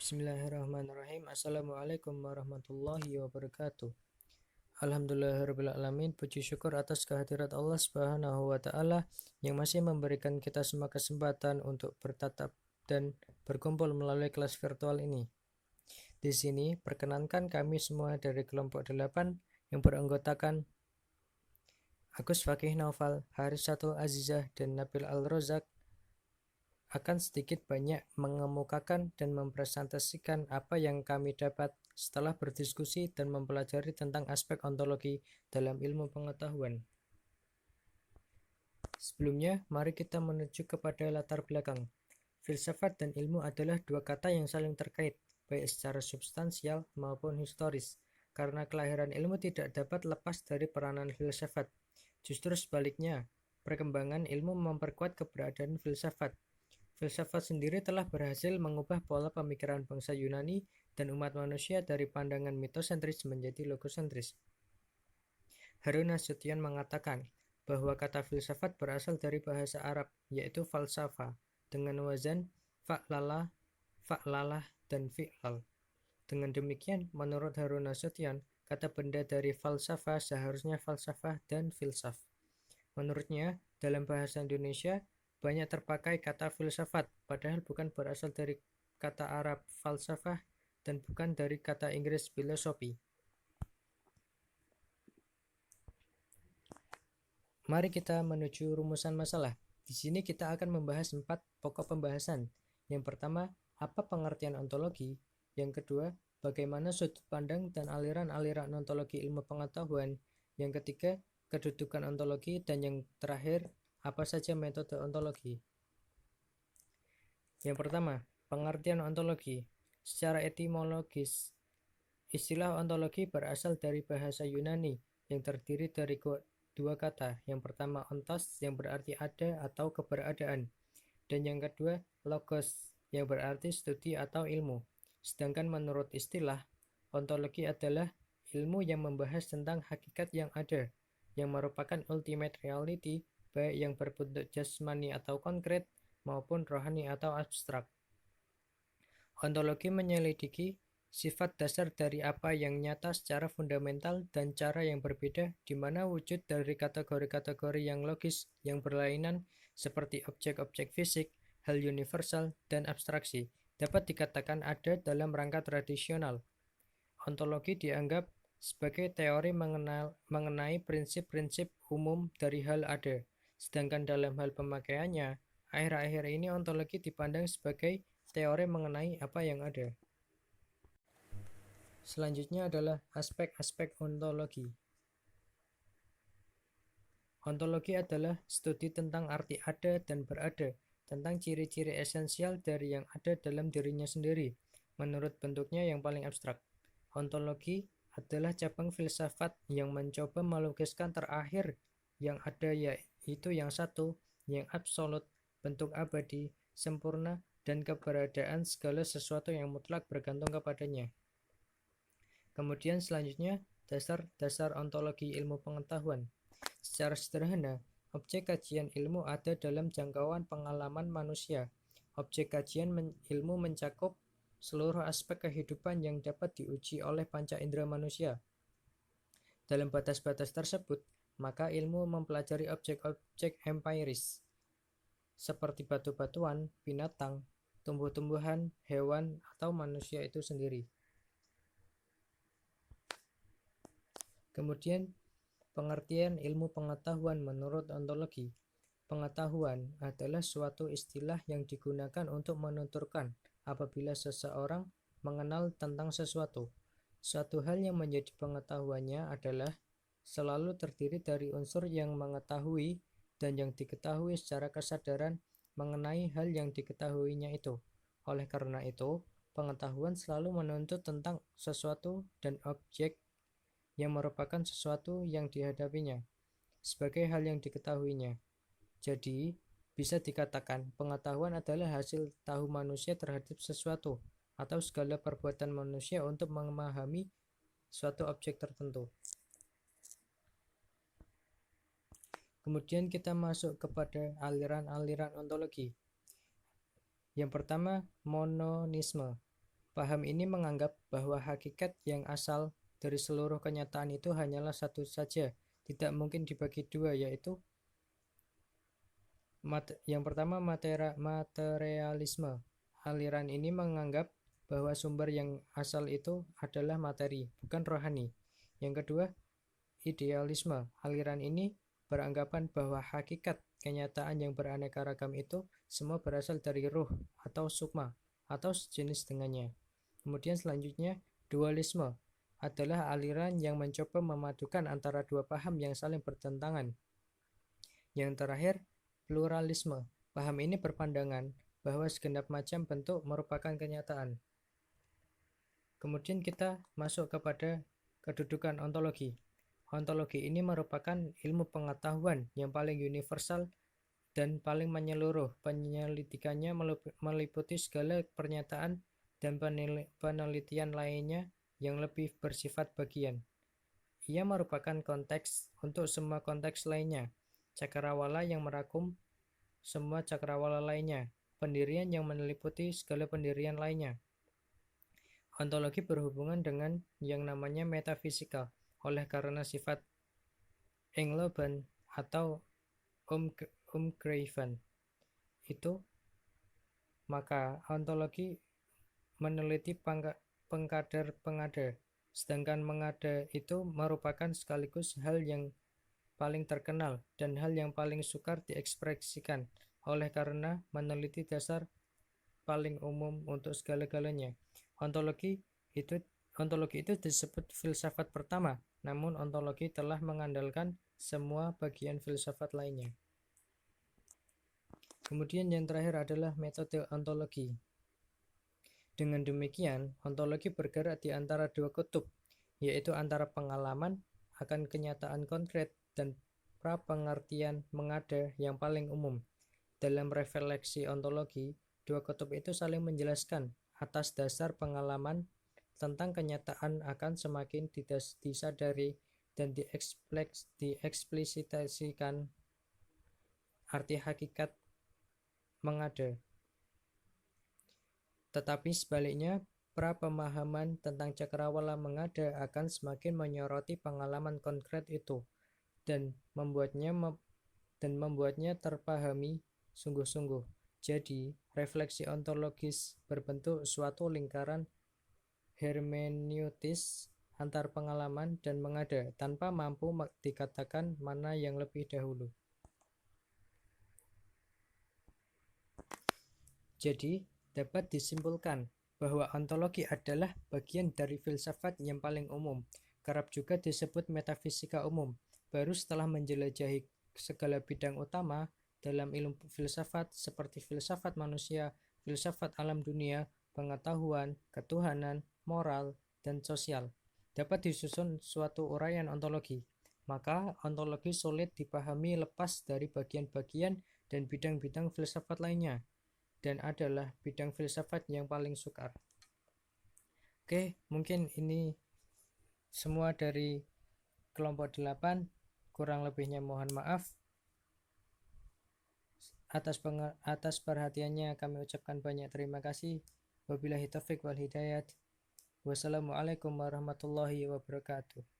Bismillahirrahmanirrahim. Assalamualaikum warahmatullahi wabarakatuh. Alhamdulillahirrahmanirrahim. Puji syukur atas kehadirat Allah Subhanahu wa Ta'ala yang masih memberikan kita semua kesempatan untuk bertatap dan berkumpul melalui kelas virtual ini. Di sini, perkenankan kami semua dari kelompok 8 yang beranggotakan Agus Fakih Naufal, Harisatul Azizah, dan Nabil Al-Rozak akan sedikit banyak mengemukakan dan mempresentasikan apa yang kami dapat setelah berdiskusi dan mempelajari tentang aspek ontologi dalam ilmu pengetahuan. Sebelumnya, mari kita menuju kepada latar belakang. Filsafat dan ilmu adalah dua kata yang saling terkait, baik secara substansial maupun historis, karena kelahiran ilmu tidak dapat lepas dari peranan filsafat. Justru sebaliknya, perkembangan ilmu memperkuat keberadaan filsafat. Filsafat sendiri telah berhasil mengubah pola pemikiran bangsa Yunani dan umat manusia dari pandangan mitosentris menjadi logosentris. Harun Nasution mengatakan bahwa kata filsafat berasal dari bahasa Arab, yaitu falsafa, dengan wazan fa'lalah, dan fi'lal. Dengan demikian, menurut Harun Nasution, kata benda dari falsafa seharusnya falsafah dan filsaf. Menurutnya, dalam bahasa Indonesia, banyak terpakai kata filsafat, padahal bukan berasal dari kata Arab falsafah dan bukan dari kata Inggris filosofi. Mari kita menuju rumusan masalah. Di sini kita akan membahas 4 pokok pembahasan. Yang pertama, apa pengertian ontologi? Yang kedua, bagaimana sudut pandang dan aliran-aliran ontologi ilmu pengetahuan? Yang ketiga, kedudukan ontologi, dan yang terakhir, apa saja metode ontologi? Yang pertama, pengertian ontologi. Secara etimologis, istilah ontologi berasal dari bahasa Yunani yang terdiri dari dua kata. Yang pertama ontos yang berarti ada atau keberadaan, dan yang kedua logos yang berarti studi atau ilmu. Sedangkan menurut istilah, ontologi adalah ilmu yang membahas tentang hakikat yang ada, yang merupakan ultimate reality, baik yang berbentuk jasmani atau konkret maupun rohani atau abstrak. Ontologi menyelidiki sifat dasar dari apa yang nyata secara fundamental dan cara yang berbeda, di mana wujud dari kategori-kategori yang logis yang berlainan seperti objek-objek fisik, hal universal, dan abstraksi dapat dikatakan ada dalam rangka tradisional. Ontologi dianggap sebagai teori mengenai prinsip-prinsip umum dari hal ada. Sedangkan dalam hal pemakaiannya, akhir-akhir ini ontologi dipandang sebagai teori mengenai apa yang ada. Selanjutnya adalah aspek-aspek ontologi. Ontologi adalah studi tentang arti ada dan berada, tentang ciri-ciri esensial dari yang ada dalam dirinya sendiri, menurut bentuknya yang paling abstrak. Ontologi adalah cabang filsafat yang mencoba melukiskan terakhir yang ada, yaitu yang satu, yang absolut, bentuk abadi, sempurna, dan keberadaan segala sesuatu yang mutlak bergantung kepadanya. Kemudian selanjutnya, dasar-dasar ontologi ilmu pengetahuan. Secara sederhana, objek kajian ilmu ada dalam jangkauan pengalaman manusia. Objek kajian ilmu mencakup seluruh aspek kehidupan yang dapat diuji oleh panca indera manusia. Dalam batas-batas tersebut, maka ilmu mempelajari objek-objek empiris, seperti batu-batuan, binatang, tumbuh-tumbuhan, hewan, atau manusia itu sendiri. Kemudian, pengertian ilmu pengetahuan menurut ontologi. Pengetahuan adalah suatu istilah yang digunakan untuk menuturkan apabila seseorang mengenal tentang sesuatu. Suatu hal yang menjadi pengetahuannya adalah selalu terdiri dari unsur yang mengetahui dan yang diketahui secara kesadaran mengenai hal yang diketahuinya itu. Oleh karena itu, pengetahuan selalu menuntut tentang sesuatu dan objek yang merupakan sesuatu yang dihadapinya sebagai hal yang diketahuinya. Jadi, bisa dikatakan pengetahuan adalah hasil tahu manusia terhadap sesuatu atau segala perbuatan manusia untuk memahami suatu objek tertentu. Kemudian kita masuk kepada aliran-aliran ontologi. Yang pertama, mononisme. Paham ini menganggap bahwa hakikat yang asal dari seluruh kenyataan itu hanyalah satu saja, tidak mungkin dibagi dua, yaitu yang pertama materialisme. Aliran ini menganggap bahwa sumber yang asal itu adalah materi, bukan rohani. Yang kedua, idealisme. Aliran ini beranggapan bahwa hakikat kenyataan yang beraneka ragam itu semua berasal dari ruh atau sukma atau sejenis dengannya. Kemudian selanjutnya, dualisme adalah aliran yang mencoba memadukan antara dua paham yang saling bertentangan. Yang terakhir, pluralisme. Paham ini berpandangan bahwa segenap macam bentuk merupakan kenyataan. Kemudian kita masuk kepada kedudukan ontologi. Ontologi ini merupakan ilmu pengetahuan yang paling universal dan paling menyeluruh. Penyelidikannya meliputi segala pernyataan dan penelitian lainnya yang lebih bersifat bagian. Ia merupakan konteks untuk semua konteks lainnya, cakrawala yang merangkum semua cakrawala lainnya, pendirian yang meliputi segala pendirian lainnya. Ontologi berhubungan dengan yang namanya metafisika, oleh karena sifat engloban atau umgreifen itu, maka ontologi meneliti pengada, sedangkan mengada itu merupakan sekaligus hal yang paling terkenal dan hal yang paling sukar diekspresikan, oleh karena meneliti dasar paling umum untuk segala-galanya. Ontologi itu disebut filsafat pertama, namun ontologi telah mengandalkan semua bagian filsafat lainnya. Kemudian yang terakhir adalah metode ontologi. Dengan demikian, ontologi bergerak di antara dua kutub, yaitu antara pengalaman akan kenyataan konkret dan prapengertian mengada yang paling umum. Dalam refleksi ontologi, dua kutub itu saling menjelaskan atas dasar pengalaman tentang kenyataan akan semakin disadari dan dieksplisitasikan arti hakikat mengada. Tetapi sebaliknya, pra-pemahaman tentang cakrawala mengada akan semakin menyoroti pengalaman konkret itu dan membuatnya terpahami sungguh-sungguh. Jadi, refleksi ontologis berbentuk suatu lingkaran hermeneutis antar pengalaman dan mengada, tanpa mampu dikatakan mana yang lebih dahulu. Jadi, dapat disimpulkan bahwa ontologi adalah bagian dari filsafat yang paling umum, kerap juga disebut metafisika umum. Baru setelah menjelajahi segala bidang utama dalam ilmu filsafat seperti filsafat manusia, filsafat alam dunia, pengetahuan, ketuhanan, moral, dan sosial, dapat disusun suatu uraian ontologi. Maka ontologi sulit dipahami lepas dari bagian-bagian dan bidang-bidang filsafat lainnya, dan adalah bidang filsafat yang paling sukar. Oke, mungkin ini semua dari kelompok 8. Kurang lebihnya mohon maaf. Atas perhatiannya kami ucapkan banyak terima kasih. Wabillahi taufiq wal hidayat. Wassalamualaikum warahmatullahi wabarakatuh.